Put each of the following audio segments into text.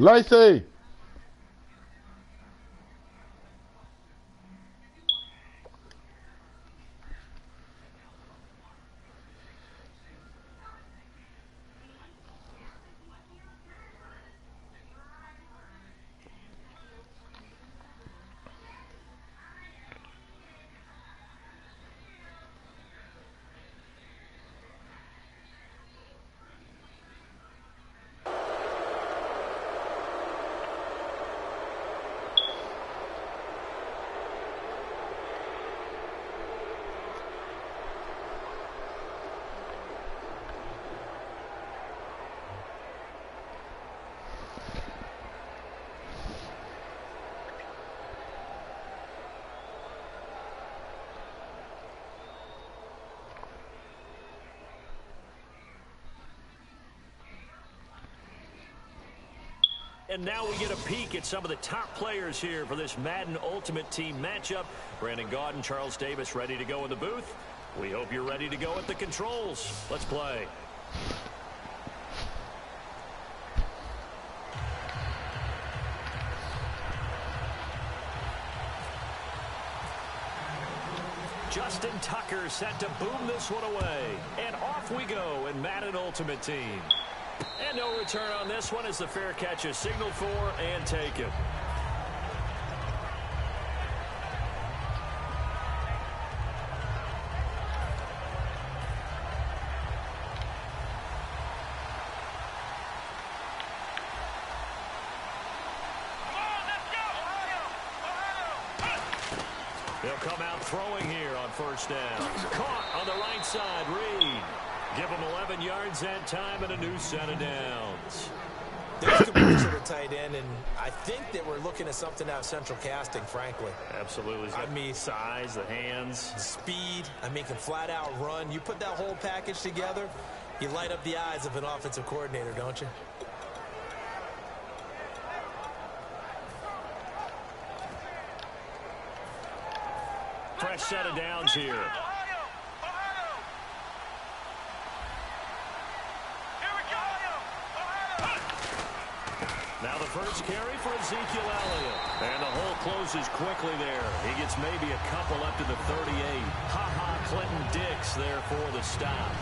Lacey. And now we get a peek at some of the top players here for this Madden Ultimate Team matchup. Brandon Gaudin, Charles Davis ready to go in the booth. We hope you're ready to go at the controls. Let's play. Justin Tucker set to boom this one away. And off we go in Madden Ultimate Team. And no return on this one as the fair catch is signaled for and taken. They'll come out throwing here on first down. Caught on the right side, Reed. Give them 11 yards that time and a new set of downs. There's the reach of the tight end, and I think that we're looking at something out of central casting, frankly. Absolutely. I mean, size, the hands. Speed. I mean, can flat out run. You put that whole package together, you light up the eyes of an offensive coordinator, don't you? Fresh set of downs here. Now the first carry for Ezekiel Elliott. And the hole closes quickly there. He gets maybe a couple up to the 38. Ha-ha, Clinton Dix there for the stop.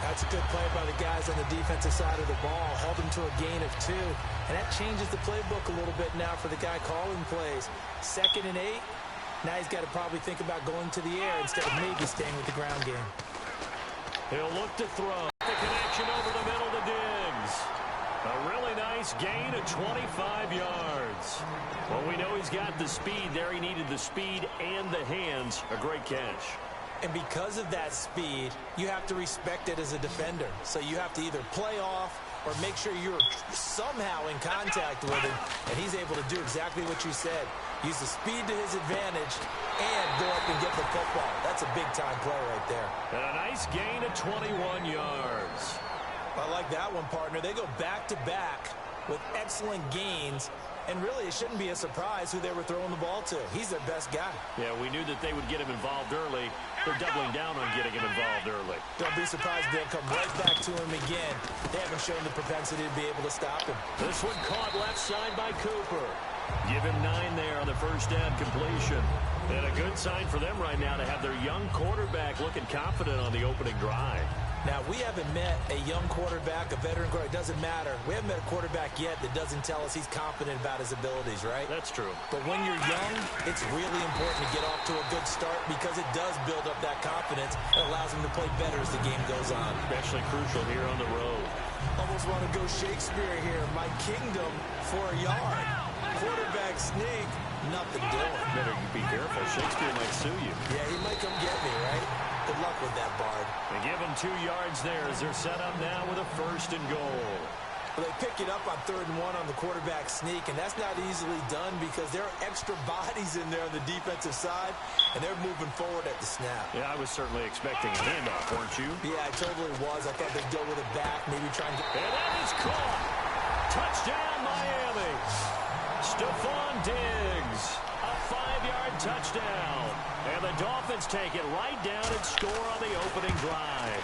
That's a good play by the guys on the defensive side of the ball. Held him to a gain of 2. And that changes the playbook a little bit now for the guy calling plays. 2nd and 8. Now he's got to probably think about going to the air instead of maybe staying with the ground game. He'll look to throw. The connection over the middle to Diggs. A really nice gain of 25 yards. Well, we know he's got the speed there. He needed the speed and the hands. A great catch. And because of that speed, you have to respect it as a defender. So you have to either play off or make sure you're somehow in contact with him. And he's able to do exactly what you said. Use the speed to his advantage and go up and get the football. That's a big-time play right there. And a nice gain of 21 yards. I like that one, partner. They go back-to-back with excellent gains. And really, it shouldn't be a surprise who they were throwing the ball to. He's their best guy. Yeah, we knew that they would get him involved early. They're doubling down on getting him involved early. Don't be surprised if they'll come right back to him again. They haven't shown the propensity to be able to stop him. This one caught left side by Cooper. Give him 9 there on the first down completion. And a good sign for them right now to have their young quarterback looking confident on the opening drive. Now, we haven't met a young quarterback, a veteran quarterback. It doesn't matter. We haven't met a quarterback yet that doesn't tell us he's confident about his abilities, right? That's true. But when you're young, it's really important to get off to a good start because it does build up that confidence and allows him to play better as the game goes on. Especially crucial here on the road. Almost want to go Shakespeare here. My kingdom for a yard. Quarterback sneak, nothing doing. Better be careful. Shakespeare might sue you. Yeah, he might come get me, right? Good luck with that, Bard. They give him 2 yards there as they're set up now with a 1st and goal. Well, they pick it up on 3rd and 1 on the quarterback sneak, and that's not easily done because there are extra bodies in there on the defensive side, and they're moving forward at the snap. Yeah, I was certainly expecting a handoff, weren't you? Yeah, I totally was. I thought they'd go with it back, maybe try and get... And that is caught. Touchdown, Miami. Stephon Diggs. A 5-yard touchdown. And the Dolphins take it right down and score on the opening drive.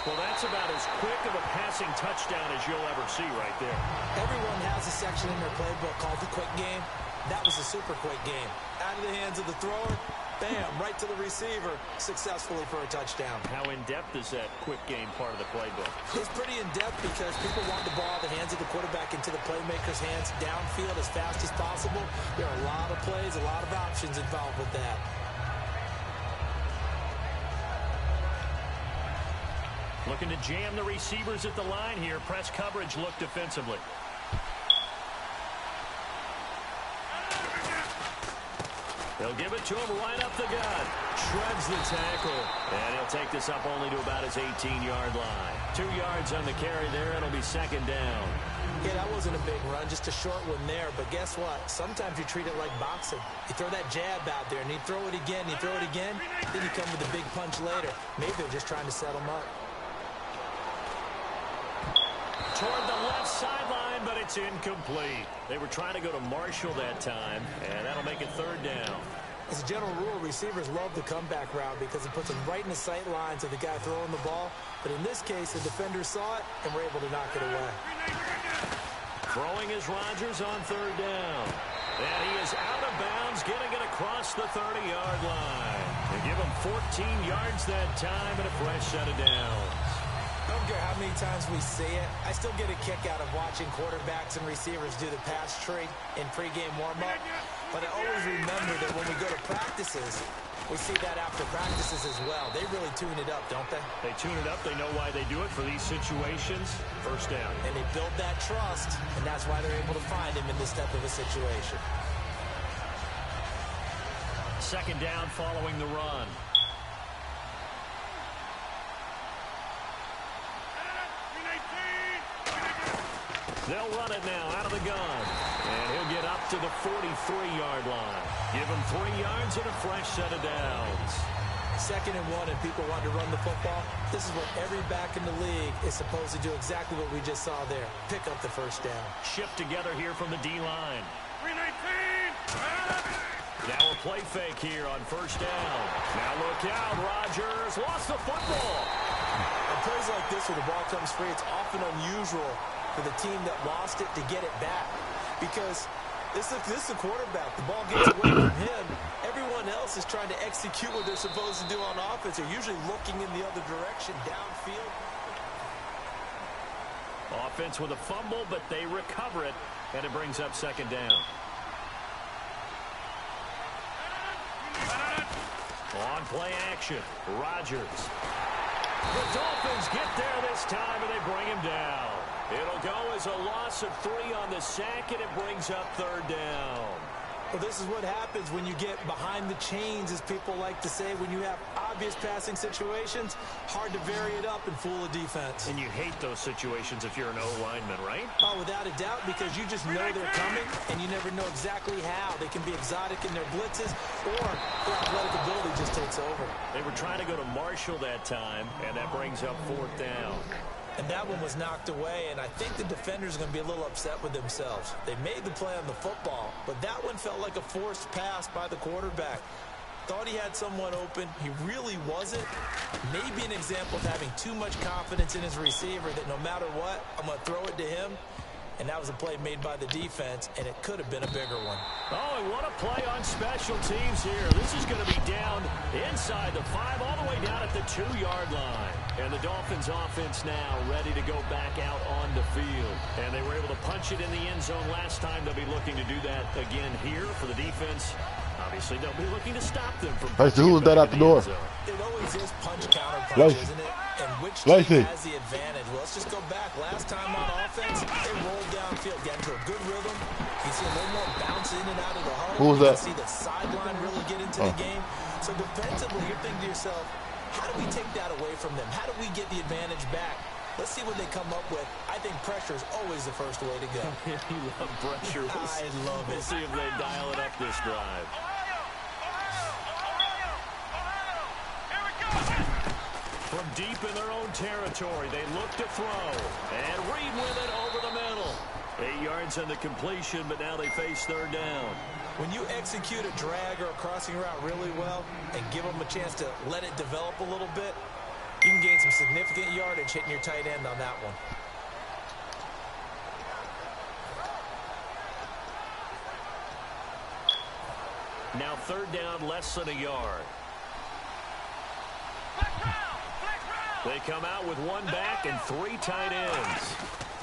Well, that's about as quick of a passing touchdown as you'll ever see right there. Everyone has a section in their playbook called the quick game. That was a super quick game. Out of the hands of the thrower, bam, right to the receiver, successfully for a touchdown. How in-depth is that quick game part of the playbook? It's pretty in-depth because people want the ball out of the hands of the quarterback into the playmaker's hands downfield as fast as possible. There are a lot of plays, a lot of options involved with that. Looking to jam the receivers at the line here. Press coverage look defensively. They'll give it to him right up the gut. Shreds the tackle. And he'll take this up only to about his 18-yard line. 2 yards on the carry there. It'll be second down. Yeah, that wasn't a big run, just a short one there. But guess what? Sometimes you treat it like boxing. You throw that jab out there, and you throw it again, you throw it again. Then you come with a big punch later. Maybe they're just trying to set him up. Toward the left sideline, but it's incomplete. They were trying to go to Marshall that time, and that'll make it third down. As a general rule, receivers love the comeback route because it puts them right in the sight lines of the guy throwing the ball. But in this case, the defender saw it and were able to knock it away. Throwing is Rodgers on third down. And he is out of bounds, getting it across the 30-yard line. They give him 14 yards that time and a fresh set of downs. I don't care how many times we see it. I still get a kick out of watching quarterbacks and receivers do the pass tree in pregame warm-up. But I always remember that when we go to practices, we see that after practices as well. They really tune it up, don't they? They tune it up. They know why they do it for these situations. First down. And they build that trust, and that's why they're able to find him in this type of a situation. Second down following the run. They'll run it now out of the gun. And he'll get up to the 43-yard line. Give him 3 yards and a fresh set of downs. 2nd and 1, and people want to run the football. This is what every back in the league is supposed to do, exactly what we just saw there. Pick up the first down. Shift together here from the D-line. 319. Now a play fake here on first down. Now look out, Rodgers lost the football. On plays like this where the ball comes free, it's often unusual for the team that lost it to get it back. Because this is the quarterback. The ball gets away from him. Everyone else is trying to execute what they're supposed to do on offense. They're usually looking in the other direction, downfield. Offense with a fumble, but they recover it, and it brings up second down. On play action, Rodgers. The Dolphins get there this time, and they bring him down. It'll go as a loss of 3 on the sack, and it brings up third down. Well, this is what happens when you get behind the chains, as people like to say. When you have obvious passing situations, hard to vary it up and fool a defense. And you hate those situations if you're an O-lineman, right? Oh, without a doubt, because you just know they're coming, and you never know exactly how. They can be exotic in their blitzes, or their athletic ability just takes over. They were trying to go to Marshall that time, and that brings up fourth down. And that one was knocked away, and I think the defenders are going to be a little upset with themselves. They made the play on the football, but that one felt like a forced pass by the quarterback. Thought he had someone open. He really wasn't. Maybe an example of having too much confidence in his receiver that no matter what, I'm going to throw it to him. And that was a play made by the defense, and it could have been a bigger one. Oh, and what a play on special teams here. This is going to be down inside the 5, all the way down at the 2-yard line. And the Dolphins offense now ready to go back out on the field. And they were able to punch it in the end zone last time. They'll be looking to do that again here for the defense. Obviously, they'll be looking to stop them from who was that out the door? It always is punch-counter punch, isn't it? And which team has the advantage? Well, let's just go back. Last time on offense, they rolled downfield, got into a good rhythm. You see a little more bounce in and out of the huddle. Who was that? You see the sideline really get into the game. So defensively, you're thinking to yourself, how do we take that away from them? How do we get the advantage back? Let's see what they come up with. I think pressure is always the first way to go. You love pressure. I love it. We'll see if they dial it up this drive. From deep in their own territory, they look to throw. And Reed with it over the middle. 8 yards on the completion, but now they face third down. When you execute a drag or a crossing route really well and give them a chance to let it develop a little bit, You can gain some significant yardage hitting your tight end on that one. Now 3rd down, less than a yard. They come out with 1 back and 3 tight ends.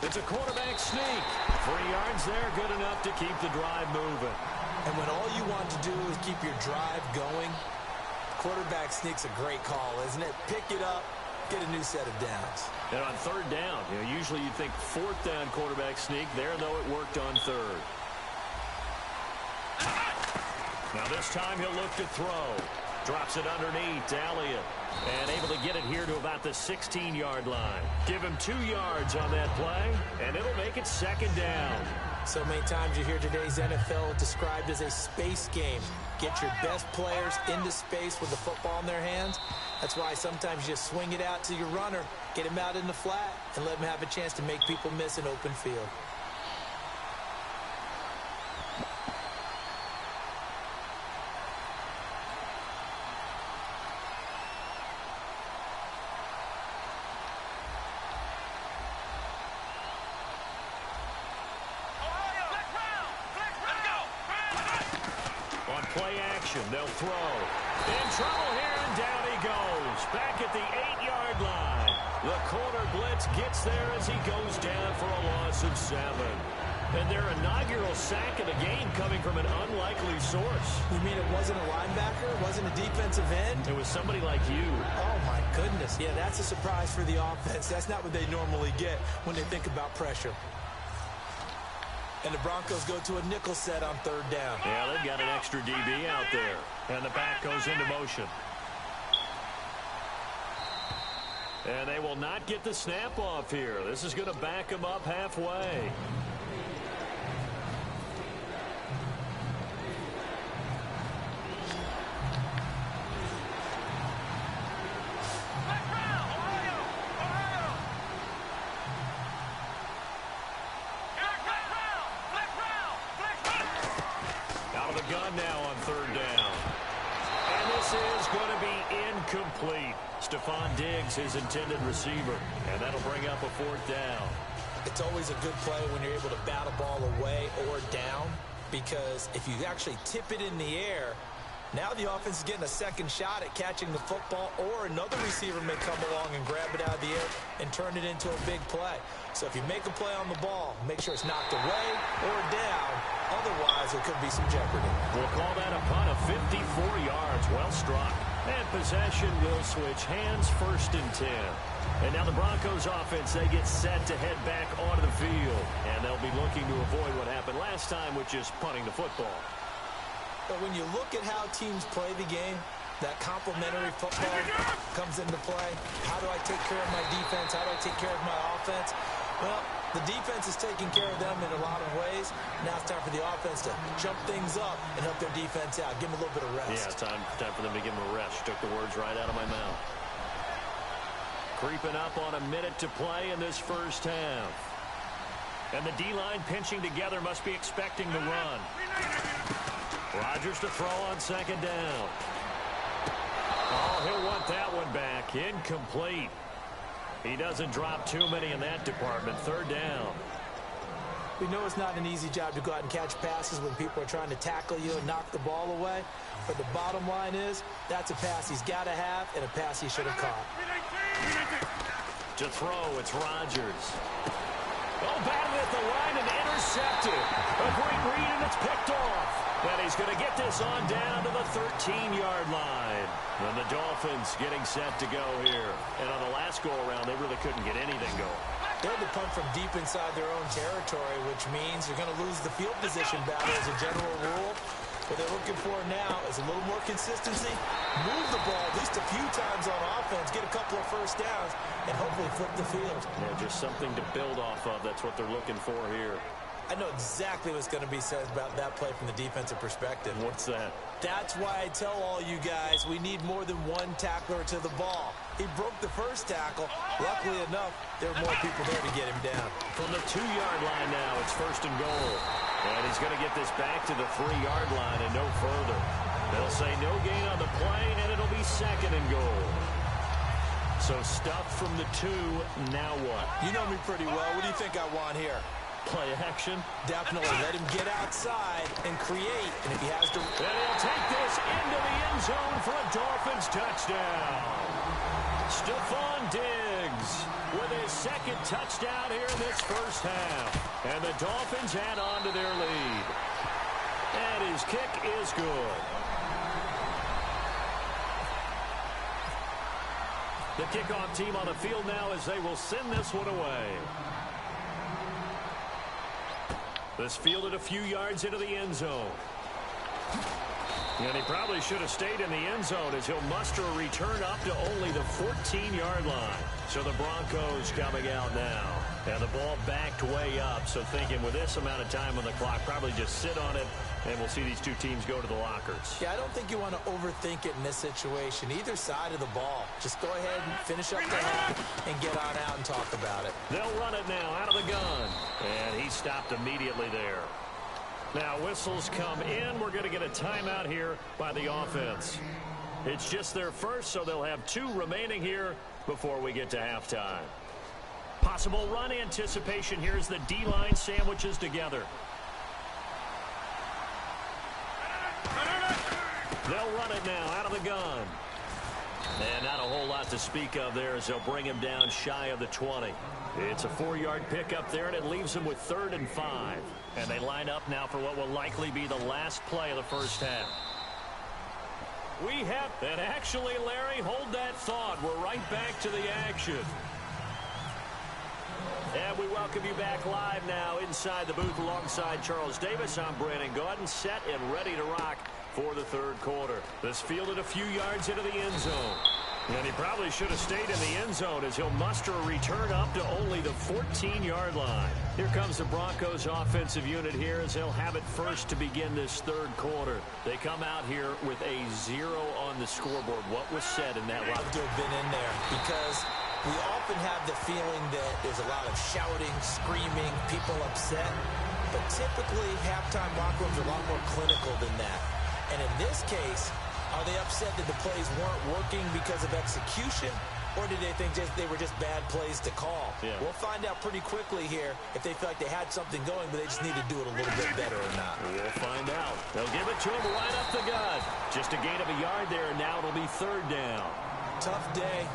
It's a quarterback sneak. 3 yards there, good enough to keep the drive moving. And when all you want to do is keep your drive going, quarterback sneak's a great call, isn't it? Pick it up, get a new set of downs. And on 3rd down, usually you think 4th down quarterback sneak. There, though, it worked on 3rd. Now this time he'll look to throw. Drops it underneath to Elliott. And able to get it here to about the 16-yard line. Give him 2 yards on that play, and it'll make it 2nd down. So many times you hear today's NFL described as a space game. Get your best players into space with the football in their hands. That's why sometimes you just swing it out to your runner, get him out in the flat, and let him have a chance to make people miss an open field. Play action, they'll throw. In trouble here, and down he goes. Back at the 8-yard line. The corner blitz gets there as he goes down for a loss of 7. And their inaugural sack of the game coming from an unlikely source. You mean it wasn't a linebacker? It wasn't a defensive end? It was somebody like you. Oh, my goodness. Yeah, that's a surprise for the offense. That's not what they normally get when they think about pressure. And the Broncos go to a nickel set on 3rd down. Yeah, they've got an extra DB out there. And the back goes into motion. And they will not get the snap off here. This is going to back them up halfway. Now on 3rd down. And this is going to be incomplete. Stephon Diggs, his intended receiver. And that'll bring up a 4th down. It's always a good play when you're able to bat a ball away or down, because if you actually tip it in the air, now the offense is getting a second shot at catching the football, or another receiver may come along and grab it out of the air and turn it into a big play. So if you make a play on the ball, make sure it's knocked away or down. Otherwise, there could be some jeopardy. We'll call that a punt of 54 yards. Well struck. And possession will switch hands, 1st and 10. And now the Broncos offense, they get set to head back onto the field. And they'll be looking to avoid what happened last time, which is punting the football. But when you look at how teams play the game, that complementary football comes into play. How do I take care of my defense? How do I take care of my offense? Well, the defense is taking care of them in a lot of ways. Now it's time for the offense to jump things up and help their defense out. Give them a little bit of rest. Yeah, time for them to give them a rest. Took the words right out of my mouth. Creeping up on a minute to play in this 1st half. And the D-line pinching together, must be expecting the run. Rodgers to throw on 2nd down. Oh, he'll want that one back. Incomplete. He doesn't drop too many in that department. 3rd down. We know it's not an easy job to go out and catch passes when people are trying to tackle you and knock the ball away. But the bottom line is, that's a pass he's got to have and a pass he should have caught. To throw, it's Rodgers. Oh, batted at the line and intercepted. A great read, and it's picked off. And he's going to get this on down to the 13-yard line. And the Dolphins getting set to go here. And on the last go-around, they really couldn't get anything going. They had to punt from deep inside their own territory, which means you're going to lose the field position battle as a general rule. What they're looking for now is a little more consistency, move the ball at least a few times on offense, get a couple of 1st downs, and hopefully flip the field. Yeah, just something to build off of. That's what they're looking for here. I know exactly what's going to be said about that play from the defensive perspective. What's that? That's why I tell all you guys we need more than one tackler to the ball. He broke the 1st tackle. Luckily enough, there were more people there to get him down. From the 2-yard line now, it's 1st and goal. And he's going to get this back to the 3-yard line and no further. They'll say no gain on the play, and it'll be 2nd and goal. So stuff from the 2. Now what? You know me pretty well. What do you think I want here? Play action. Definitely. Let him get outside and create. And if he has to... And he'll take this into the end zone for a Dolphins touchdown. Stephon Diggs with his second touchdown here in this first half. And the Dolphins add on to their lead. And his kick is good. The kickoff team on the field now as they will send this one away. This fielded a few yards into the end zone. And he probably should have stayed in the end zone as he'll muster a return up to only the 14-yard line. So the Broncos coming out now. And the ball backed way up. So thinking with this amount of time on the clock, probably just sit on it, and we'll see these two teams go to the lockers. Yeah, I don't think you want to overthink it in this situation. Either side of the ball. Just go ahead and finish up the half and get on out and talk about it. They'll run it now out of the gun. And he stopped immediately there. Now whistles come in. We're going to get a timeout here by the offense. It's just their first, so they'll have 2 remaining here before we get to halftime. Possible run anticipation here as the D-line sandwiches together. They'll run it now out of the gun. And not a whole lot to speak of there as they'll bring him down shy of the 20. It's a 4-yard pickup there, and it leaves them with 3rd and 5. And they line up now for what will likely be the last play of the first half. We have, and actually, Larry, hold that thought. We're right back to the action. And we welcome you back live now inside the booth alongside Charles Davis. I'm Brandon Gaudin, set and ready to rock for the 3rd quarter. This fielded a few yards into the end zone. And he probably should have stayed in the end zone as he'll muster a return up to only the 14-yard line. Here comes the Broncos offensive unit here as they'll have it first to begin this 3rd quarter. They come out here with a 0 on the scoreboard. What was said in that Love to have been in there because we often have the feeling that there's a lot of shouting, screaming, people upset. But typically, halftime locker rooms are a lot more clinical than that. And in this case, are they upset that the plays weren't working because of execution, or did they think they were just bad plays to call? Yeah. We'll find out pretty quickly here if they feel like they had something going, but they just need to do it a little bit better or not. We'll find out. They'll give it to him right up the gut. Just a gain of a yard there, and now it'll be 3rd down. Tough day,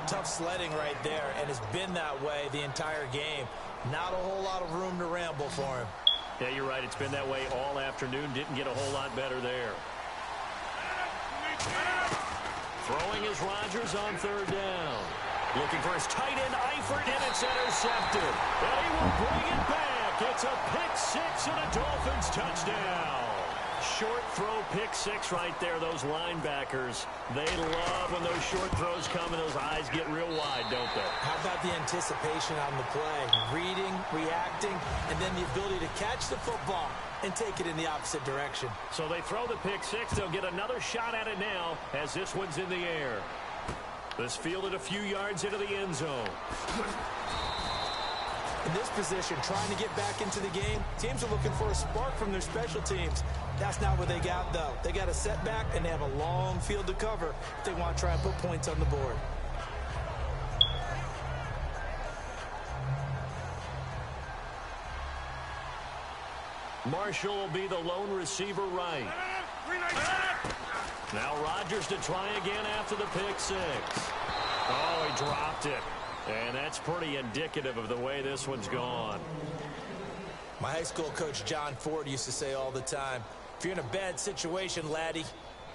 tough sledding right there, and it's been that way the entire game. Not a whole lot of room to ramble for him. Yeah, you're right. It's been that way all afternoon. Didn't get a whole lot better there. Throwing is Rodgers on 3rd down. Looking for his tight end, Eifert, and it's intercepted. And he will bring it back. It's a pick 6 and a Dolphins touchdown. Short throw, pick 6 right there. Those linebackers, they love when those short throws come and those eyes get real wide, don't they? How about the anticipation on the play? Reading, reacting, and then the ability to catch the football and take it in the opposite direction. So they throw the pick 6. They'll get another shot at it now as this one's in the air. This fielded a few yards into the end zone. In this position, trying to get back into the game, teams are looking for a spark from their special teams. That's not what they got, though. They got a setback, and they have a long field to cover if they want to try and put points on the board. Marshall will be the lone receiver right. Now Rodgers to try again after the pick 6. Oh, he dropped it. And that's pretty indicative of the way this one's gone. My high school coach, John Ford, used to say all the time, if you're in a bad situation, laddie,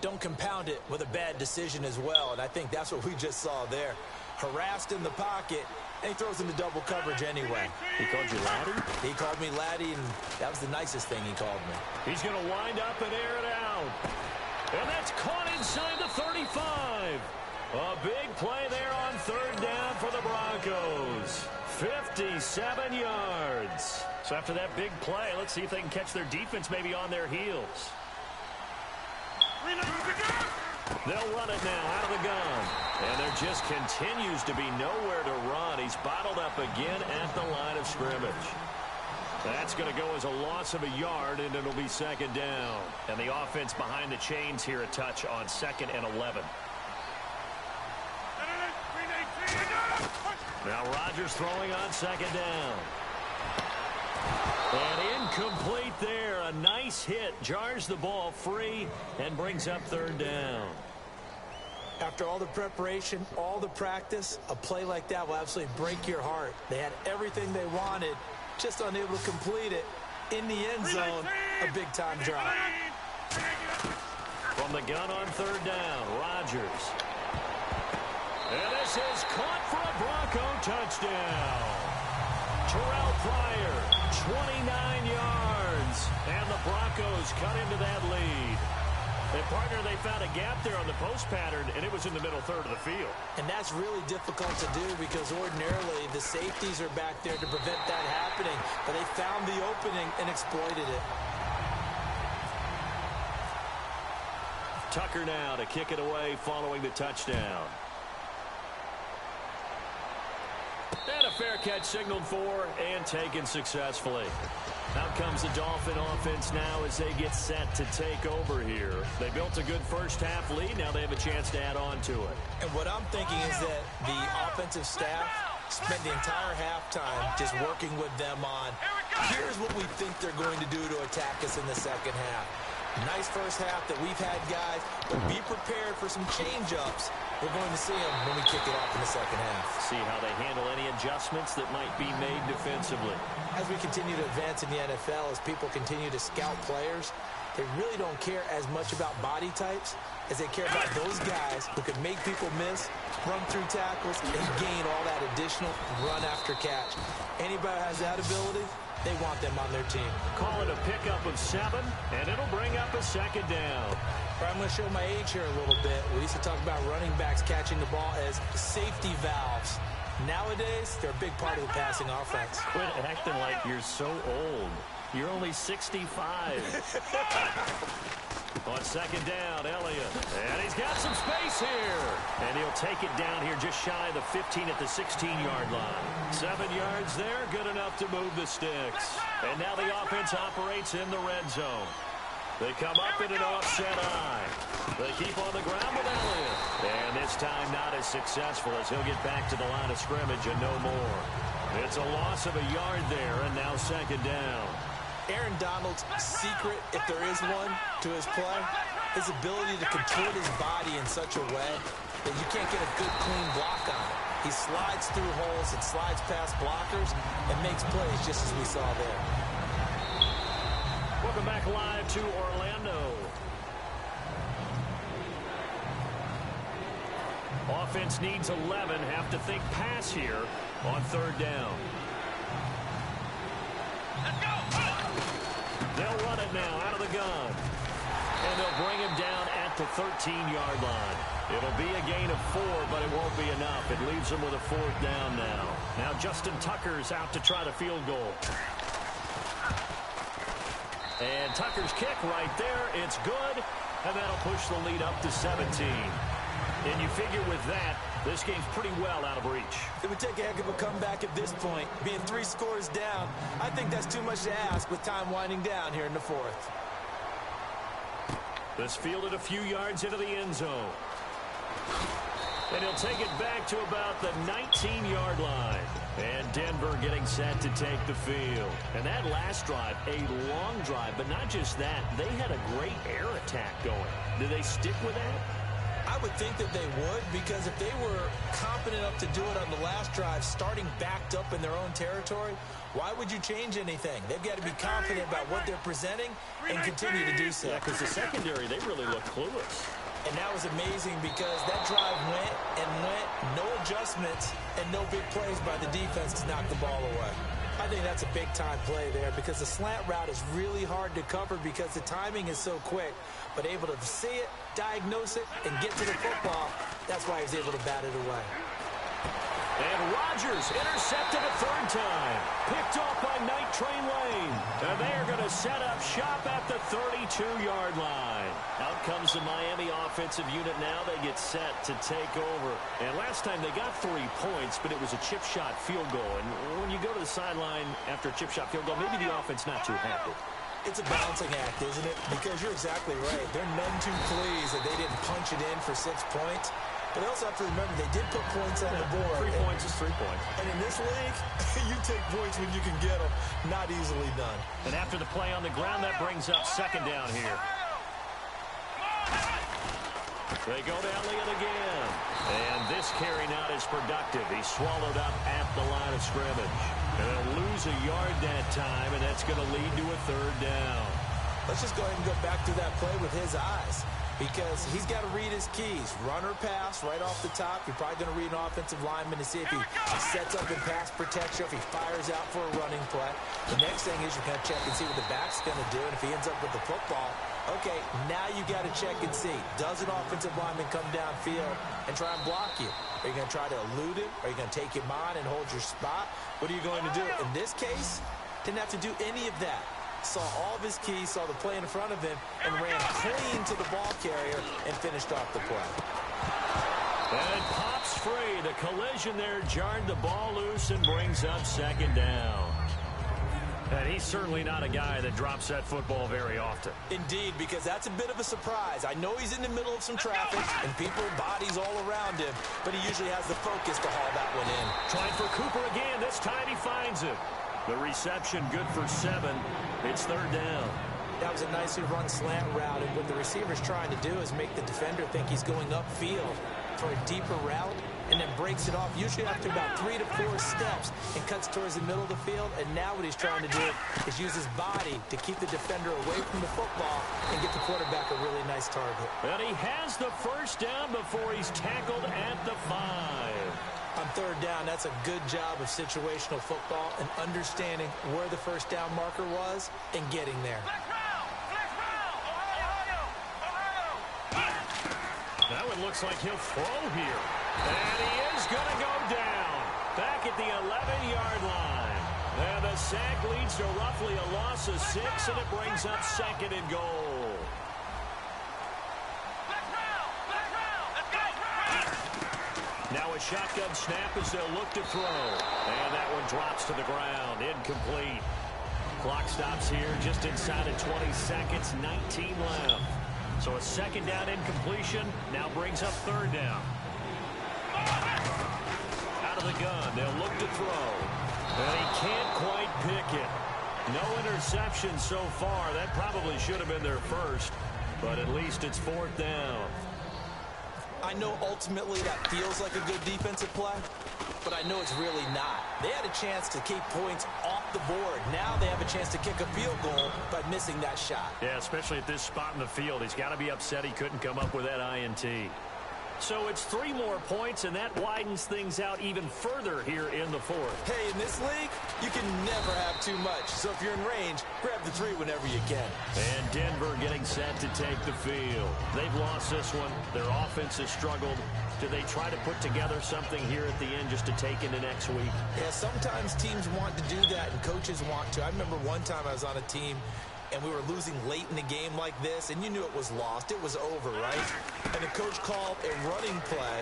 don't compound it with a bad decision as well. And I think that's what we just saw there. Harassed in the pocket, and he throws into double coverage anyway. He called you laddie? He called me laddie, and that was the nicest thing he called me. He's going to wind up and air it out. And that's caught inside the 35. A big play there on 3rd down for the Broncos. 57 yards. So after that big play, let's see if they can catch their defense maybe on their heels. They'll run it now out of the gun. And there just continues to be nowhere to run. He's bottled up again at the line of scrimmage. That's going to go as a loss of a yard, and it'll be 2nd down. And the offense behind the chains here a touch on 2nd and 11. Now Rodgers throwing on second down. And incomplete there. A nice hit. Jars the ball free and brings up third down. After all the preparation, all the practice, a play like that will absolutely break your heart. They had everything they wanted, just unable to complete it. In the end zone, a big-time drive. From the gun on third down, Rodgers. And this is caught for a Bronco touchdown. Terrell Pryor, 29 yards. And the Broncos cut into that lead. And, partner, they found a gap there on the post pattern, and it was in the middle third of the field. And that's really difficult to do because ordinarily the safeties are back there to prevent that happening. But they found the opening and exploited it. Tucker now to kick it away following the touchdown. And a fair catch signaled for and taken successfully. Out comes the Dolphin offense now as they get set to take over here. They built a good first half lead. Now they have a chance to add on to it. And what I'm thinking is that the offensive staff spent the entire halftime just working with them on, here's what we think they're going to do to attack us in the second half. Nice first half that we've had, guys, but be prepared for some change-ups. We're going to see them when we kick it off in the second half. See how they handle any adjustments that might be made defensively. As we continue to advance in the NFL, as people continue to scout players, they really don't care as much about body types as they care about those guys who can make people miss, run through tackles, and gain all that additional run after catch. Anybody who has that ability, they want them on their team. Call it a pickup of 7, and it'll bring up a second down. I'm going to show my age here a little bit. We used to talk about running backs catching the ball as safety valves. Nowadays, they're a big part of the passing offense. Quit acting like you're so old. You're only 65. On second down, Elliott. And he's got some space here. And he'll take it down here just shy of the 15 at the 16-yard line. 7 yards there, good enough to move the sticks. And now the offense operates in the red zone. They come up in an offset eye. They keep on the ground with Elliott. And this time not as successful as he'll get back to the line of scrimmage and no more. It's a loss of a yard there, and now second down. Aaron Donald's secret, if there is one, to his play, his ability to contort his body in such a way that you can't get a good, clean block on it. He slides through holes and slides past blockers and makes plays just as we saw there. Welcome back live to Orlando. Offense needs 11. Have to think pass here on third down. They'll run it now out of the gun. And they'll bring him down at the 13-yard line. It'll be a gain of 4, but it won't be enough. It leaves them with a fourth down now. Now Justin Tucker's out to try the field goal. And Tucker's kick right there. It's good. And that'll push the lead up to 17. And you figure with that, this game's pretty well out of reach. It would take a heck of a comeback at this point. Being 3 scores down, I think that's too much to ask with time winding down here in the fourth. This fielded a few yards into the end zone. And he'll take it back to about the 19-yard line. And Denver getting set to take the field. And that last drive, a long drive, but not just that. They had a great air attack going. Do they stick with that? I would think that they would, because if they were confident enough to do it on the last drive, starting backed up in their own territory, why would you change anything? They've got to be confident about what they're presenting and continue to do so. Yeah, because the secondary, they really look clueless. And that was amazing because that drive went and went, no adjustments, and no big plays by the defense to knock the ball away. I think that's a big-time play there because the slant route is really hard to cover because the timing is so quick. But able to see it, diagnose it, and get to the football, that's why he was able to bat it away. And Rodgers intercepted a third time. Picked off by Night Train Lane. And they are going to set up shop at the 32-yard line. Out comes the Miami offensive unit now. They get set to take over. And last time they got 3 points, but it was a chip shot field goal. And when you go to the sideline after a chip shot field goal, maybe the offense not too happy. It's a balancing act, isn't it? Because you're exactly right. They're none too pleased that they didn't punch it in for 6 points. But they also have to remember they did put points on the board. 3 points is 3 points. And in this league, you take points when you can get them. Not easily done. And after the play on the ground, that brings up second down here. They go to Elliott again. And this carry not as productive. He's swallowed up at the line of scrimmage. And they'll lose a yard that time, and that's going to lead to a third down. Let's just go ahead and go back through that play with his eyes. Because he's got to read his keys. Run or pass right off the top. You're probably going to read an offensive lineman to see if he sets up in pass protection, if he fires out for a running play. The next thing is you're going to check and see what the back's going to do. And if he ends up with the football, okay, now you got to check and see. Does an offensive lineman come downfield and try and block you? Are you going to try to elude him? Are you going to take him on and hold your spot? What are you going to do? In this case, didn't have to do any of that. Saw all of his keys, saw the play in front of him, and ran clean to the ball carrier and finished off the play. And it pops free. The collision there jarred the ball loose and brings up second down. And he's certainly not a guy that drops that football very often. Indeed, because that's a bit of a surprise. I know he's in the middle of some traffic and people, bodies all around him, but he usually has the focus to haul that one in. Trying for Cooper again. This time he finds it. The reception good for 7. It's third down. That was a nicely run slant route, and what the receiver's trying to do is make the defender think he's going upfield for a deeper route, and then breaks it off, usually after about 3 to 4 steps, and cuts towards the middle of the field. And now what he's trying to do is use his body to keep the defender away from the football and get the quarterback a really nice target. And he has the first down before he's tackled at the 5. On third down, that's a good job of situational football and understanding where the first down marker was and getting there. That one looks like he'll throw here. And he is going to go down. Back at the 11-yard line. And the sack leads to roughly a loss of 6, and it brings up second and goal. Now a shotgun snap as they'll look to throw. And that one drops to the ground. Incomplete. Clock stops here just inside of 20 seconds. 19 left. So a second down incompletion now brings up third down. Out of the gun. They'll look to throw. And he can't quite pick it. No interception so far. That probably should have been their first. But at least it's fourth down. I know ultimately that feels like a good defensive play, but I know it's really not. They had a chance to keep points off the board. Now they have a chance to kick a field goal by missing that shot. Yeah, especially at this spot in the field. He's got to be upset he couldn't come up with that INT. So it's 3 more points, and that widens things out even further here in the fourth. Hey, in this league, you can never have too much. So if you're in range, grab the 3 whenever you can. And Denver getting set to take the field. They've lost this one. Their offense has struggled. Do they try to put together something here at the end just to take into next week? Yeah, sometimes teams want to do that, and coaches want to. I remember one time I was on a team, and we were losing late in the game like this, and you knew it was lost. It was over, right? And the coach called a running play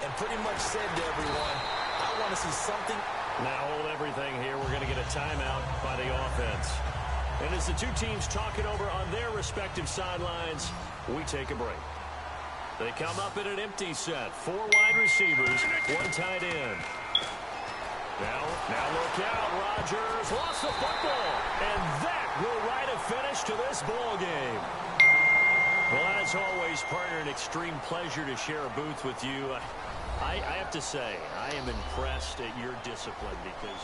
and pretty much said to everyone, I want to see something. Now hold everything here. We're going to get a timeout by the offense. And as the two teams talk it over on their respective sidelines, we take a break. They come up in an empty set. 4 wide receivers, 1 tight end. Now look out. Rodgers lost the football. And that will write a finish to this ball game. Well, as always, partner, an extreme pleasure to share a booth with you. I have to say, I am impressed at your discipline because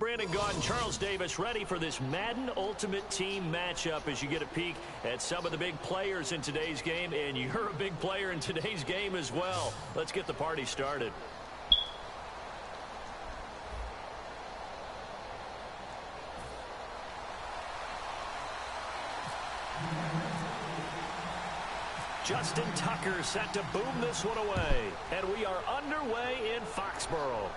Brandon Gaudin, Charles Davis, ready for this Madden Ultimate Team matchup as you get a peek at some of the big players in today's game, and you're a big player in today's game as well. Let's get the party started. Justin Tucker set to boom this one away. And we are underway in Foxborough.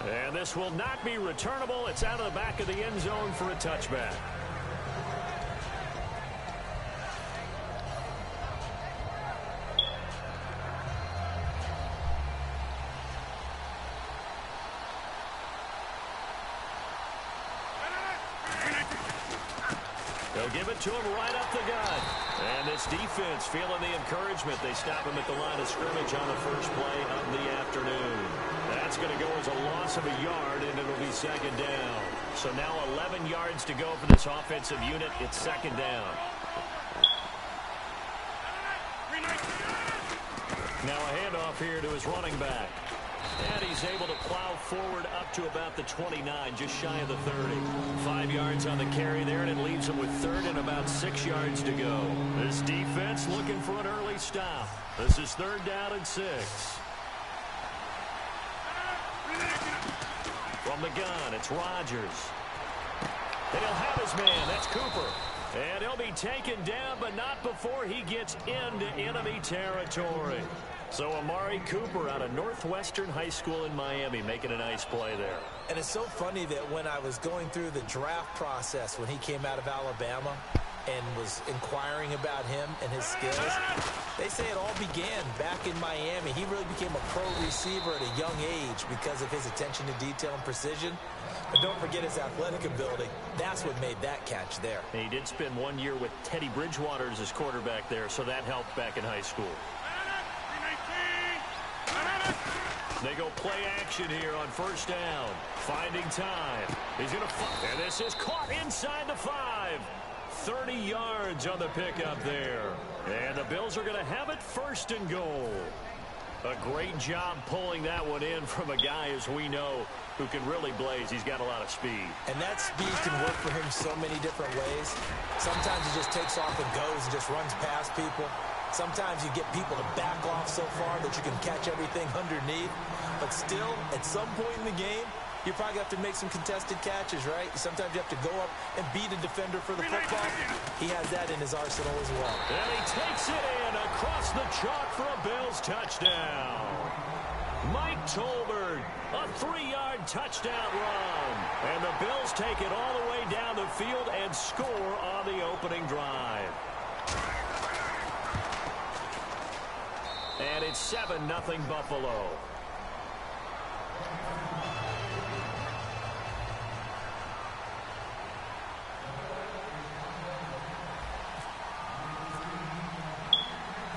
And this will not be returnable. It's out of the back of the end zone for a touchback. They'll give it to him right up the gut. And this defense feeling the encouragement. They stop him at the line of scrimmage on the first play of the afternoon. That's going to go as a loss of a yard, and it'll be second down. So now 11 yards to go for this offensive unit. It's second down. Now a handoff here to his running back. And he's able to plow forward up to about the 29, just shy of the 30. 5 yards on the carry there, and it leaves him with third and about 6 yards to go. This defense looking for an early stop. This is third down and 6. From the gun, it's Rodgers. And he'll have his man. That's Cooper. And he'll be taken down, but not before he gets into enemy territory. So Amari Cooper out of Northwestern High School in Miami making a nice play there. And it's so funny that when I was going through the draft process when he came out of Alabama and was inquiring about him and his skills, they say it all began back in Miami. He really became a pro receiver at a young age because of his attention to detail and precision. But don't forget his athletic ability. That's what made that catch there. And he did spend 1 year with Teddy Bridgewater as his quarterback there, so that helped back in high school. They go play action here on first down. Finding time. He's going to and this is caught inside the 5. 30 yards on the pickup there. And the Bills are going to have it first and goal. A great job pulling that one in from a guy, as we know, who can really blaze. He's got a lot of speed. And that speed can work for him so many different ways. Sometimes he just takes off and goes and just runs past people. Sometimes you get people to back off so far that you can catch everything underneath. But still, at some point in the game, you probably have to make some contested catches, right? Sometimes you have to go up and beat a defender for the football. He has that in his arsenal as well. And he takes it in across the chalk for a Bills touchdown. Mike Tolbert, a 3-yard touchdown run. And the Bills take it all the way down the field and score on the opening drive. And it's 7-0 Buffalo.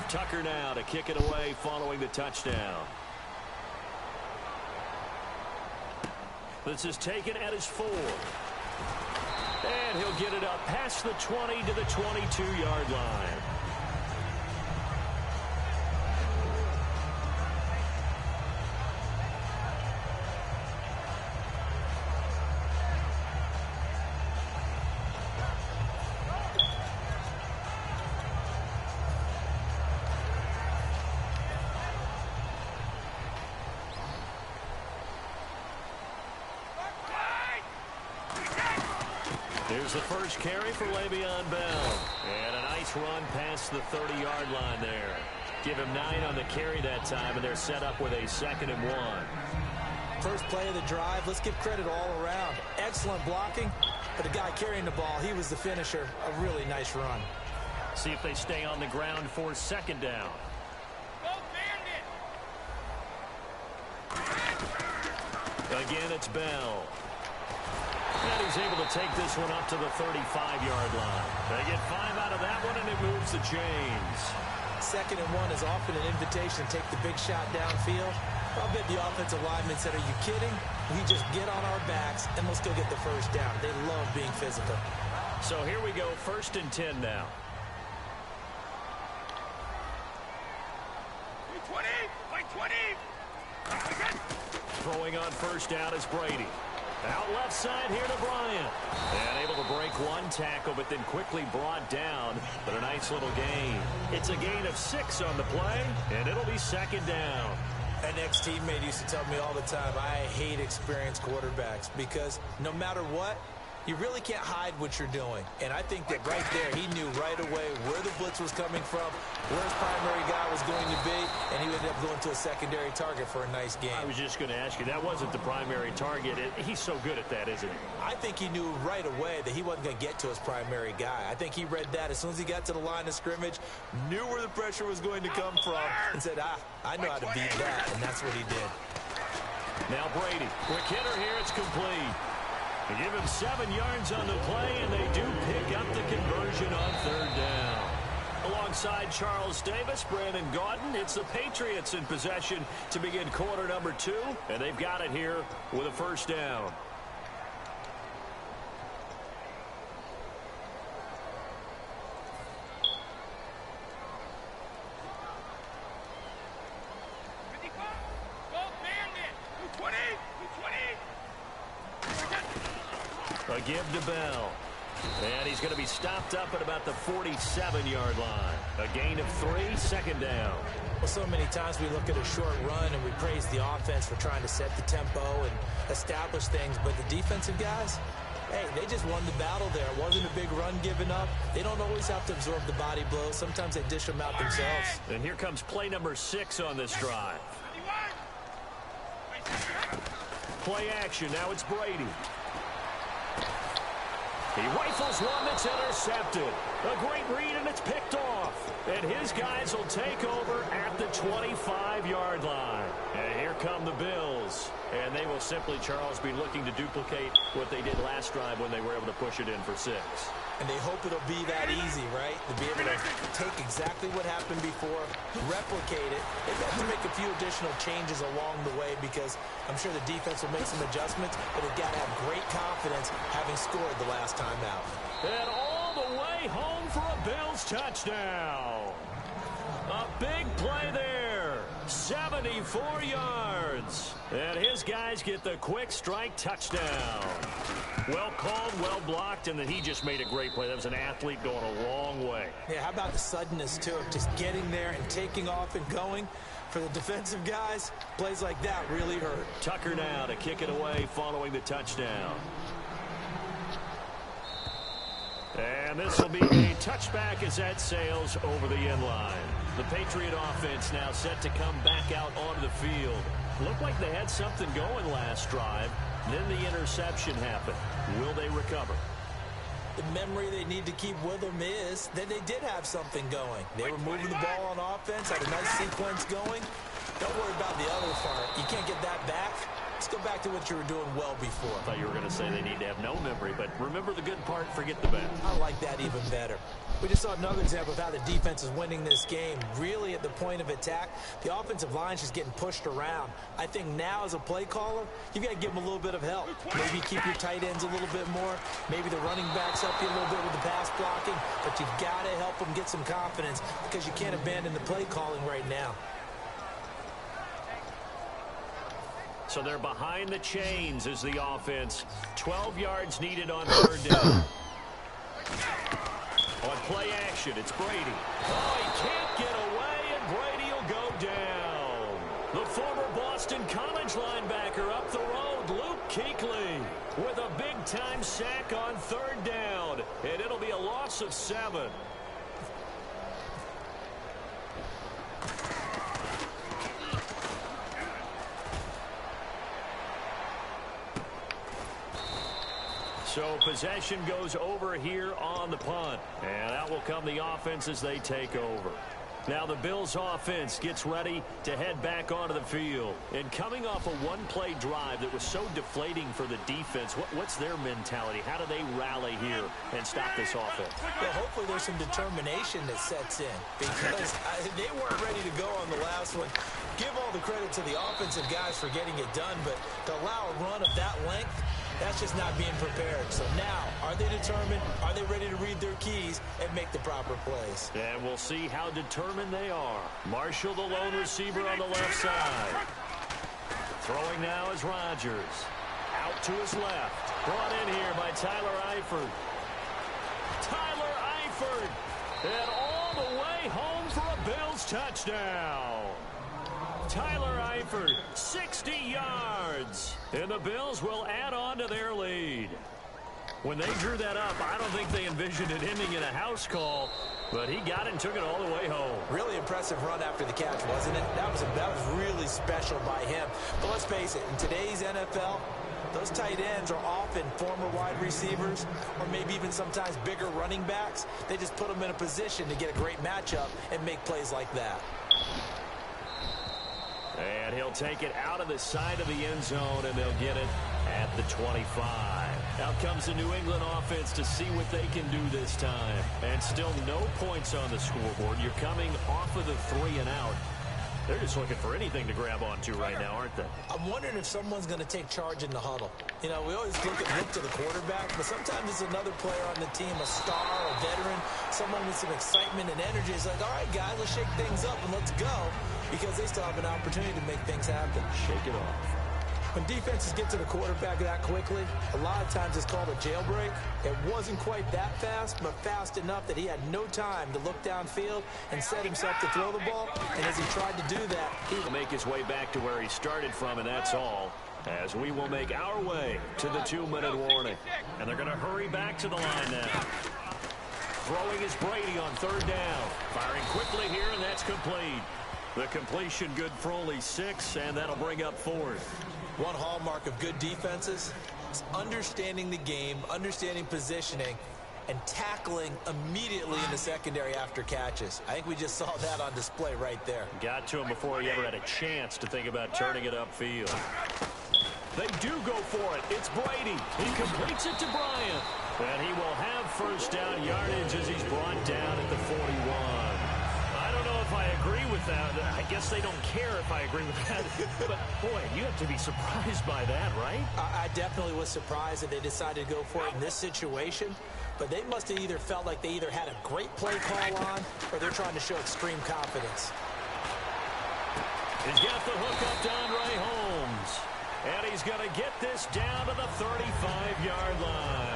Tucker now to kick it away following the touchdown. This is taken at his 4. And he'll get it up past the 20 to the 22-yard line. Here's the first carry for Le'Veon Bell. And a nice run past the 30-yard line there. Give him 9 on the carry that time, and they're set up with a 2nd and 1. First play of the drive, let's give credit all around. Excellent blocking, but the guy carrying the ball, he was the finisher. A really nice run. See if they stay on the ground for 2nd down. Again, it's Bell. And he's able to take this one up to the 35-yard line. They get 5 out of that one, and it moves the chains. 2nd and 1 is often an invitation to take the big shot downfield. I'll bet the offensive lineman said, are you kidding? We just get on our backs, and let's go get the first down. They love being physical. So here we go, 1st and 10 now. 20! 20! Throwing on first down is Brady. Out left side here to Bryant. And able to break one tackle, but then quickly brought down. But a nice little gain. It's a gain of 6 on the play, and it'll be second down. An ex-teammate used to tell me all the time, I hate experienced quarterbacks because no matter what, you really can't hide what you're doing. And I think that right there, he knew right away where the blitz was coming from, where his primary guy was going to be, and he ended up going to a secondary target for a nice game. I was just going to ask you, that wasn't the primary target. He's so good at that, isn't he? I think he knew right away that he wasn't going to get to his primary guy. I think he read that as soon as he got to the line of scrimmage, knew where the pressure was going to come from, and said, I know how to beat that, and that's what he did. Now Brady, quick hitter here, it's complete. They give him 7 yards on the play, and they do pick up the conversion on third down. Alongside Charles Davis, Brandon Gaudin, it's the Patriots in possession to begin quarter number 2, and they've got it here with a first down. A give to Bell. And he's going to be stopped up at about the 47-yard line. A gain of 3, second down. Well, so many times we look at a short run and we praise the offense for trying to set the tempo and establish things. But the defensive guys, hey, they just won the battle there. It wasn't a big run given up. They don't always have to absorb the body blows. Sometimes they dish them out themselves. And here comes play number 6 on this drive. Play action. Now it's Brady. He rifles one that's intercepted. A great read, and it's picked off. And his guys will take over at the 25-yard line. And here come the Bills. And they will simply, Charles, be looking to duplicate what they did last drive when they were able to push it in for 6. And they hope it'll be that easy, right? To be able to take exactly what happened before, replicate it. They've got to make a few additional changes along the way because I'm sure the defense will make some adjustments, but they've got to have great confidence having scored the last time out. And all the way home for a Bills touchdown. A big play there. 74 yards. And his guys get the quick strike touchdown. Well called, well blocked, and then he just made a great play. That was an athlete going a long way. Yeah, how about the suddenness, too, of just getting there and taking off and going? For the defensive guys, plays like that really hurt. Tucker now to kick it away following the touchdown. And this will be a touchback as that sails over the end line. The Patriot offense now set to come back out onto the field. Looked like they had something going last drive. Then the interception happened. Will they recover? The memory they need to keep with them is that they did have something going. They were moving the ball on offense, had a nice sequence going. Don't worry about the other part. You can't get that back. Let's go back to what you were doing well before. I thought you were going to say they need to have no memory, but remember the good part, forget the bad. I like that even better. We just saw another example of how the defense is winning this game. Really at the point of attack, the offensive line is just getting pushed around. I think now as a play caller, you've got to give them a little bit of help. Maybe keep your tight ends a little bit more. Maybe the running backs help you a little bit with the pass blocking. But you've got to help them get some confidence because you can't abandon the play calling right now. So they're behind the chains as the offense. 12 yards needed on third down. On play action, it's Brady. Oh, he can't get away, and Brady will go down. The former Boston College linebacker up the road, Luke Kuechly, with a big-time sack on third down. And it'll be a loss of 7. So possession goes over here on the punt. And out will come the offense as they take over. Now the Bills offense gets ready to head back onto the field. And coming off a one-play drive that was so deflating for the defense, what's their mentality? How do they rally here and stop this offense? Well, hopefully there's some determination that sets in because they weren't ready to go on the last one. Give all the credit to the offensive guys for getting it done, but to allow a run of that length, that's just not being prepared. So now, are they determined? Are they ready to read their keys and make the proper plays? And we'll see how determined they are. Marshall, the lone receiver on the left side. Throwing now is Rodgers. Out to his left. Brought in here by Tyler Eifert. Tyler Eifert. And all the way home for a Bills touchdown. Tyler Eifert, 60 yards. And the Bills will add on to their lead. When they drew that up, I don't think they envisioned it ending in a house call, but he got it and took it all the way home. Really impressive run after the catch, wasn't it? That was really special by him. But let's face it, in today's NFL, those tight ends are often former wide receivers or maybe even sometimes bigger running backs. They just put them in a position to get a great matchup and make plays like that. And he'll take it out of the side of the end zone, and they'll get it at the 25. Out comes the New England offense to see what they can do this time. And still no points on the scoreboard. You're coming off of the 3 and out. They're just looking for anything to grab onto right now, aren't they? I'm wondering if someone's going to take charge in the huddle. You know, we always look to the quarterback, but sometimes it's another player on the team, a star, a veteran, someone with some excitement and energy. It's like, all right, guys, let's shake things up and let's go, because they still have an opportunity to make things happen. Shake it off. When defenses get to the quarterback that quickly, a lot of times it's called a jailbreak. It wasn't quite that fast, but fast enough that he had no time to look downfield and set himself to throw the ball. And as he tried to do that, he will make his way back to where he started from, and that's all. As we will make our way to the 2-minute warning. And they're going to hurry back to the line now. Throwing is Brady on 3rd down. Firing quickly here, and that's complete. The completion good for only 6, and that'll bring up 4th. One hallmark of good defenses is understanding the game, understanding positioning, and tackling immediately in the secondary after catches. I think we just saw that on display right there. Got to him before he ever had a chance to think about turning it upfield. They do go for it. It's Brady. He completes it to Bryant. And he will have 1st down yardage as he's brought down at the 41. I don't know if I agree with that. I guess they don't care if I agree with that. But, boy, you have to be surprised by that, right? I definitely was surprised that they decided to go for it in this situation. But they must have either felt like they either had a great play call on or they're trying to show extreme confidence. He's got the hook up to Andre Holmes. And he's going to get this down to the 35-yard line.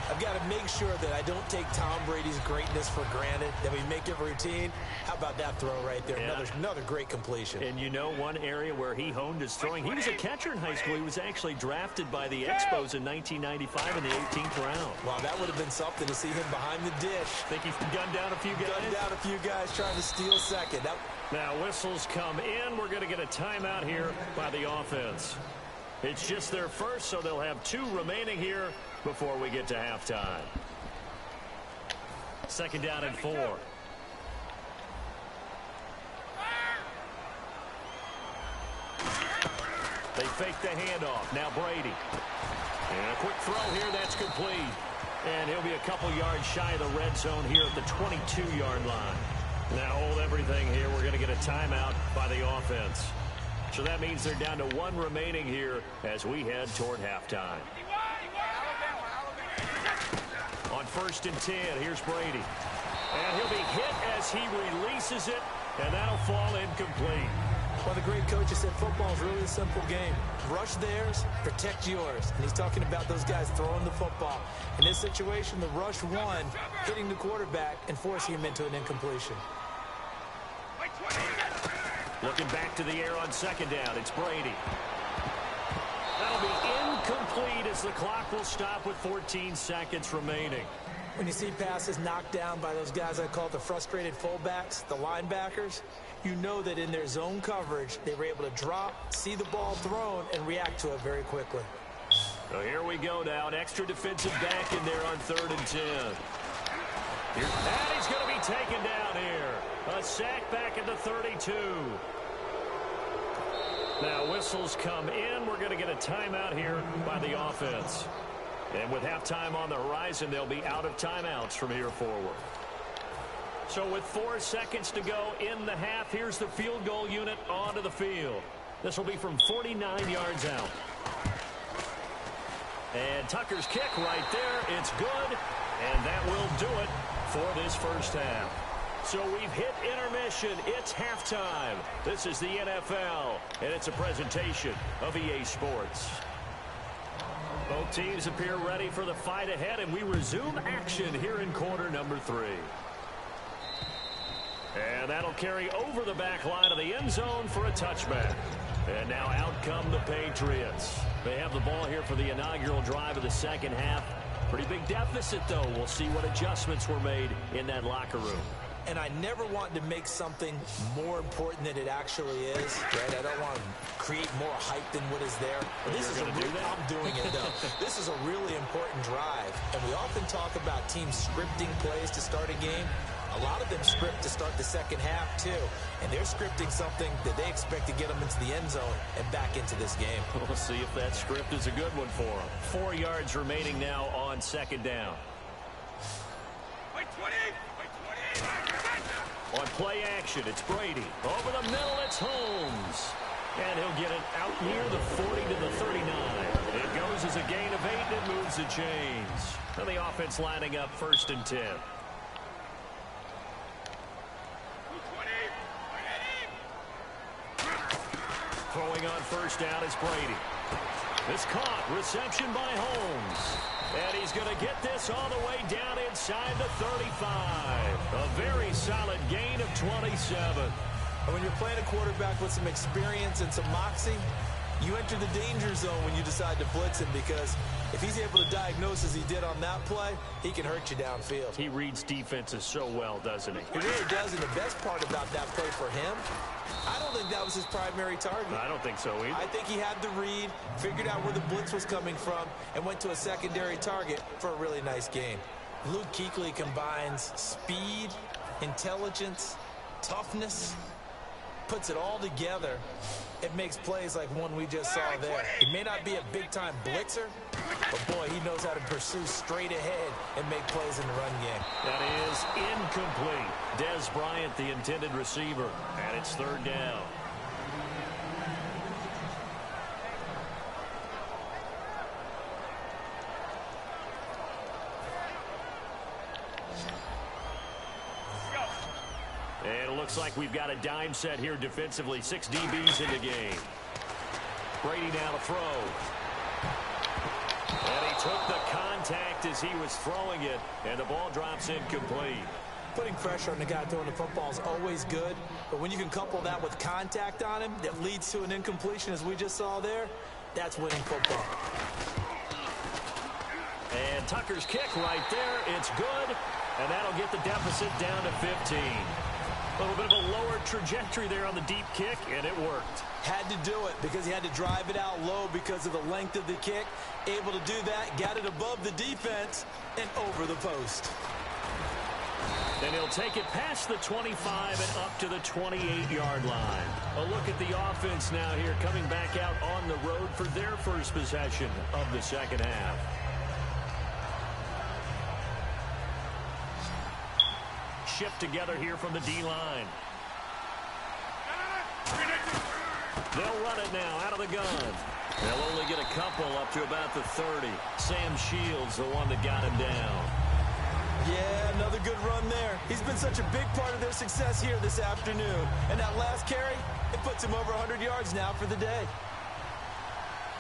I've got to make sure that I don't take Tom Brady's greatness for granted, that we make it routine. How about that throw right there? Yeah. Another great completion. And you know one area where he honed his throwing? He was a catcher in high school. He was actually drafted by the Expos in 1995 in the 18th round. Wow, that would have been something to see him behind the dish. Think he's gunned down a few guys? Gunned down a few guys trying to steal second. Now whistles come in. We're going to get a timeout here by the offense. It's just their first, so they'll have 2 remaining here before we get to halftime. 2nd down and 4. They fake the handoff. Now Brady. And a quick throw here. That's complete. And he'll be a couple yards shy of the red zone here at the 22-yard line. Now hold everything here. We're going to get a timeout by the offense. So that means they're down to 1 remaining here as we head toward halftime. On 1st and 10, here's Brady. And he'll be hit as he releases it, and that'll fall incomplete. Well, the great coach has said football is really a simple game. Rush theirs, protect yours. And he's talking about those guys throwing the football. In this situation, the rush won, hitting the quarterback and forcing him into an incompletion. Looking back to the air on 2nd down, it's Brady. That'll be incomplete as the clock will stop with 14 seconds remaining. When you see passes knocked down by those guys I call the frustrated fullbacks, the linebackers, you know that in their zone coverage, they were able to drop, see the ball thrown, and react to it very quickly. So here we go now. An extra defensive back in there on 3rd and 10. And he's going to be taken down here. A sack back at the 32. Now whistles come in. We're going to get a timeout here by the offense. And with halftime on the horizon, they'll be out of timeouts from here forward. So with 4 seconds to go in the half, here's the field goal unit onto the field. This will be from 49 yards out. And Tucker's kick right there. It's good. And that will do it for this first half. So we've hit intermission. It's halftime. This is the NFL, and it's a presentation of EA Sports. Both teams appear ready for the fight ahead, and we resume action here in quarter number 3. And that'll carry over the back line of the end zone for a touchback. And now out come the Patriots. They have the ball here for the inaugural drive of the second half. Pretty big deficit, though. We'll see what adjustments were made in that locker room. And I never want to make something more important than it actually is, right? I don't want to create more hype than what is there. But this is I'm doing it, though. This is a really important drive. And we often talk about teams scripting plays to start a game. A lot of them script to start the second half, too. And they're scripting something that they expect to get them into the end zone and back into this game. We'll see if that script is a good one for them. 4 yards remaining now on second down. On play action, it's Brady. Over the middle, it's Holmes. And he'll get it out near the 40 to the 39. It goes as a gain of 8, and it moves the chains. And the offense lining up 1st and 10. Throwing on 1st down is Brady. It's caught. Reception by Holmes. And he's going to get this all the way down inside the 35. A very solid gain of 27. And when you're playing a quarterback with some experience and some moxie, you enter the danger zone when you decide to blitz him, because if he's able to diagnose as he did on that play, he can hurt you downfield. He reads defenses so well, doesn't he? He really does, and the best part about that play for him, I don't think that was his primary target. I don't think so either. I think he had the read, figured out where the blitz was coming from, and went to a secondary target for a really nice game. Luke Kuechly combines speed, intelligence, toughness, puts it all together. It makes plays like one we just saw there. He may not be a big-time blitzer, but, boy, he knows how to pursue straight ahead and make plays in the run game. That is incomplete. Dez Bryant, the intended receiver, and it's 3rd down. And it looks like we've got a dime set here defensively. 6 DBs in the game. Brady now to throw. And he took the contact as he was throwing it, and the ball drops incomplete. Putting pressure on the guy throwing the football is always good, but when you can couple that with contact on him that leads to an incompletion, as we just saw there, that's winning football. And Tucker's kick right there. It's good, and that'll get the deficit down to 15. A little bit of a lower trajectory there on the deep kick, and it worked. Had to do it because he had to drive it out low because of the length of the kick. Able to do that, got it above the defense and over the post. Then he'll take it past the 25 and up to the 28-yard line. A look at the offense now here, coming back out on the road for their first possession of the second half. Shift together here from the D-line. They'll run it now out of the gun. They'll only get a couple up to about the 30. Sam Shields, the one that got him down. Yeah, another good run there. He's been such a big part of their success here this afternoon. And that last carry, it puts him over 100 yards now for the day.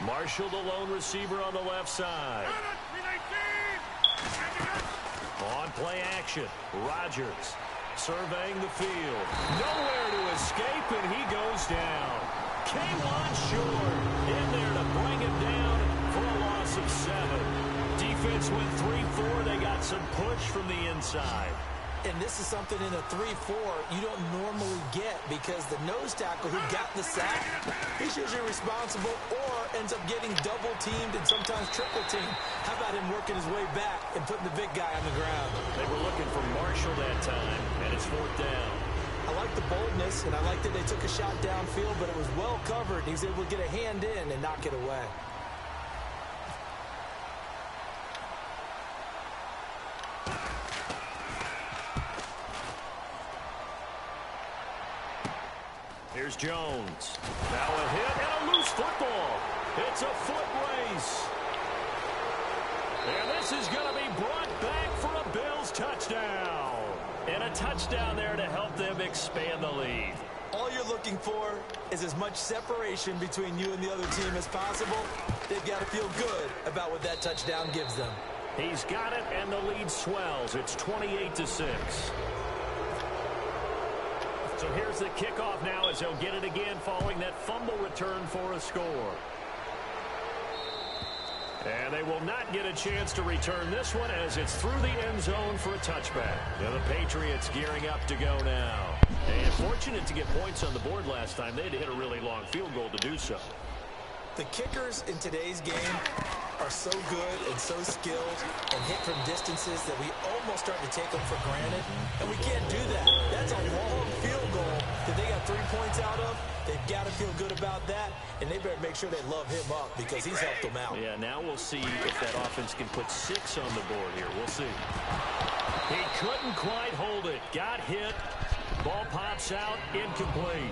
Marshall, the lone receiver on the left side. On play action, Rodgers surveying the field. Nowhere to escape, and he goes down. K1 short in there to bring him down for a loss of 7. Defense went 3-4. They got some push from the inside. And this is something in a 3-4 you don't normally get, because the nose tackle who got the sack, he's usually responsible or ends up getting double-teamed and sometimes triple-teamed. How about him working his way back and putting the big guy on the ground? They were looking for Marshall that time, and it's 4th down. I like the boldness, and I like that they took a shot downfield, but it was well covered. He's able to get a hand in and knock it away. Here's Jones. Now a hit and a loose football. It's a foot race. And this is going to be brought back for a Bills touchdown. And a touchdown there to help them expand the lead. All you're looking for is as much separation between you and the other team as possible. They've got to feel good about what that touchdown gives them. He's got it, and the lead swells. It's 28-6. So here's the kickoff now as he'll get it again following that fumble return for a score. And they will not get a chance to return this one as it's through the end zone for a touchback. Now the Patriots gearing up to go now. And fortunate to get points on the board last time. They had to hit a really long field goal to do so. The kickers in today's game are so good and so skilled and hit from distances that we almost start to take them for granted. And we can't do that. That's a long field goal that they got 3 points out of. They've got to feel good about that, and they better make sure they love him up because he's helped them out. Yeah, now we'll see if that offense can put 6 on the board here. We'll see. He couldn't quite hold it. Got hit. Ball pops out. Incomplete.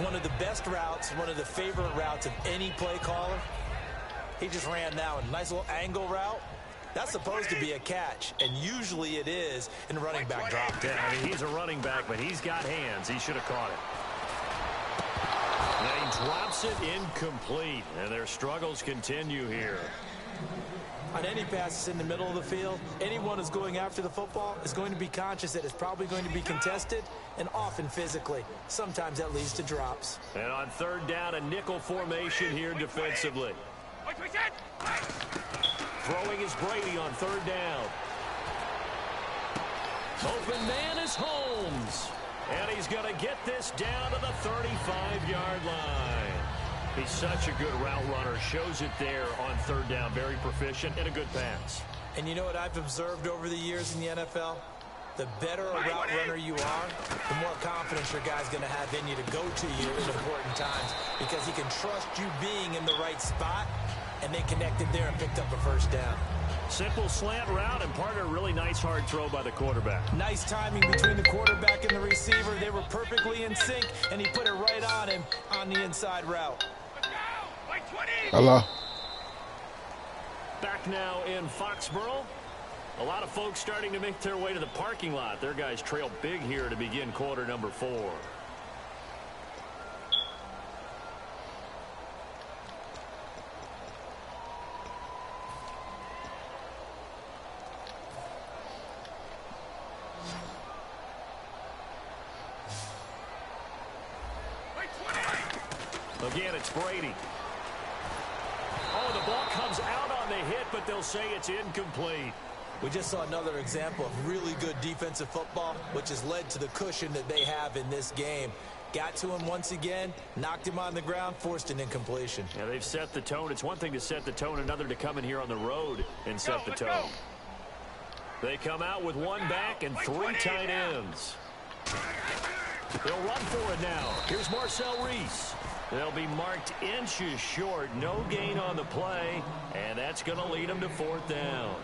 One of the best routes, one of the favorite routes of any play caller. He just ran that one. Nice little angle route. That's supposed to be a catch, and usually it is in running back drop. Yeah, I mean, he's a running back, but he's got hands. He should have caught it. And he drops it incomplete, and their struggles continue here. On any passes in the middle of the field, anyone who's going after the football is going to be conscious that it's probably going to be contested, and often physically. Sometimes that leads to drops. And on third down, a nickel formation here defensively. Throwing is Brady on third down. Open man is Holmes. And he's going to get this down to the 35-yard line. He's such a good route runner. Shows it there on third down. Very proficient and a good pass. And you know what I've observed over the years in the NFL? The better a route runner you are, the more confidence your guy's going to have in you to go to you in important times because he can trust you being in the right spot, and they connected there and picked up a first down. Simple slant route, and part of a really nice hard throw by the quarterback. Nice timing between the quarterback and the receiver. They were perfectly in sync, and he put it right on him on the inside route. Hello. Back now in Foxborough. A lot of folks starting to make their way to the parking lot. Their guys trail big here to begin quarter number 4. Again, it's Brady. Oh, the ball comes out on the hit, but they'll say it's incomplete. We just saw another example of really good defensive football, which has led to the cushion that they have in this game. Got to him once again, knocked him on the ground, forced an incompletion. Yeah, they've set the tone. It's one thing to set the tone, another to come in here on the road and set the tone. They come out with one back and 3 tight ends. They'll run for it now. Here's Marcel Reese. They'll be marked inches short. No gain on the play, and that's going to lead them to 4th down.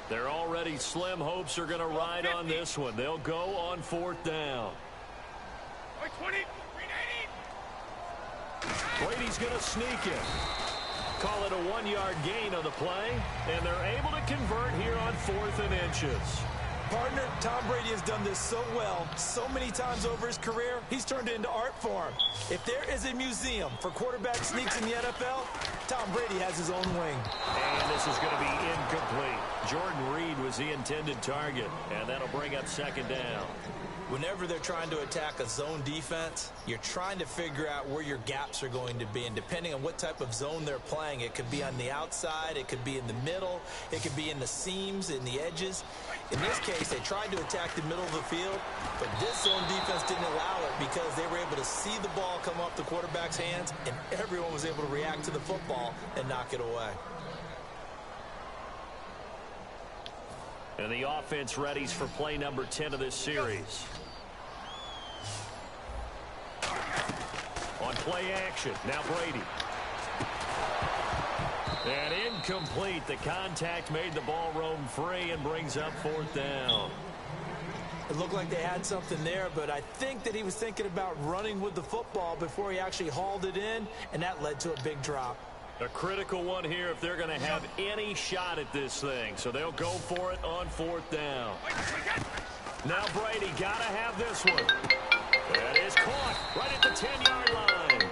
Their already slim hopes are going to ride on this one. They'll go on 4th down. Brady's going to sneak it. Call it a 1-yard gain on the play, and they're able to convert here on 4th and inches. Partner, Tom Brady has done this so well, so many times over his career, he's turned it into art form. If there is a museum for quarterback sneaks in the NFL, Tom Brady has his own wing. And this is going to be incomplete. Jordan Reed was the intended target, and that'll bring up 2nd down. Whenever they're trying to attack a zone defense, you're trying to figure out where your gaps are going to be. And depending on what type of zone they're playing, it could be on the outside, it could be in the middle, it could be in the seams, in the edges. In this case, they tried to attack the middle of the field, but this zone defense didn't allow it because they were able to see the ball come off the quarterback's hands, and everyone was able to react to the football and knock it away. And the offense readies for play number 10 of this series. On play action, now Brady. And incomplete. The contact made the ball roam free and brings up 4th down. It looked like they had something there, but I think that he was thinking about running with the football before he actually hauled it in, and that led to a big drop. A critical one here if they're going to have any shot at this thing. So they'll go for it on 4th down. Now Brady got to have this one. That is caught right at the 10-yard line.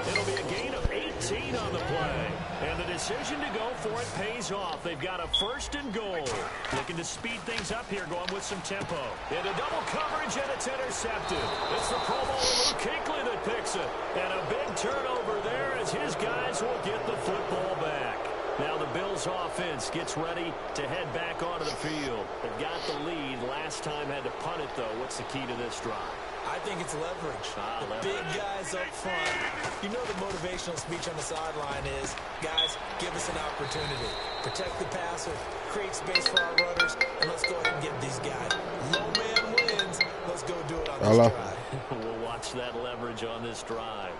It'll be a gain of 18 on the play. And the decision to go for it pays off. They've got a 1st and goal. Looking to speed things up here, going with some tempo. Into double coverage, and it's intercepted. It's the Pro Bowler Luke Kuechly that picks it. And a big turnover there as his guys will get the football back. Now the Bills offense gets ready to head back onto the field. They've got the lead. Last time had to punt it, though. What's the key to this drive? I think it's leverage. The big guys up front. You know the motivational speech on the sideline is, guys, give us an opportunity. Protect the passer, create space for our runners, and let's go ahead and get these guys. Low man wins. Let's go do it on this drive. We'll watch that leverage on this drive.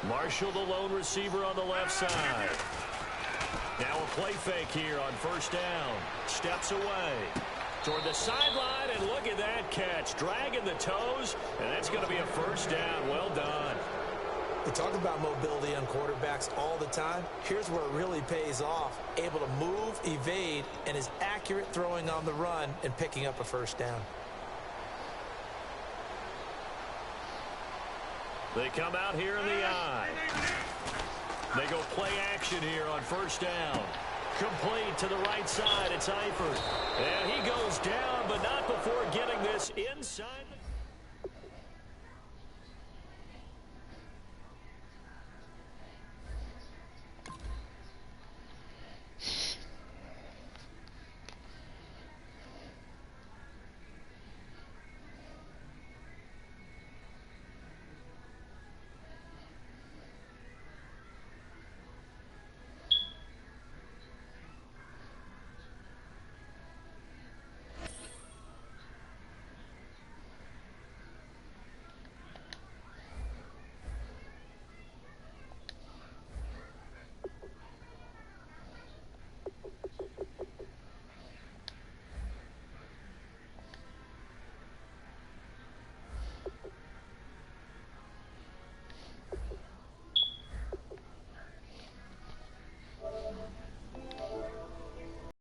Marshall, the lone receiver on the left side. Now a play fake here on 1st down. Steps away toward the sideline, and look at that catch. Dragging the toes, and that's going to be a 1st down. Well done. We talk about mobility on quarterbacks all the time. Here's where it really pays off. Able to move, evade, and is accurate throwing on the run and picking up a 1st down. They come out here in the eye. They go play action here on 1st down. Complete to the right side. It's Eifert. And he goes down, but not before getting this inside the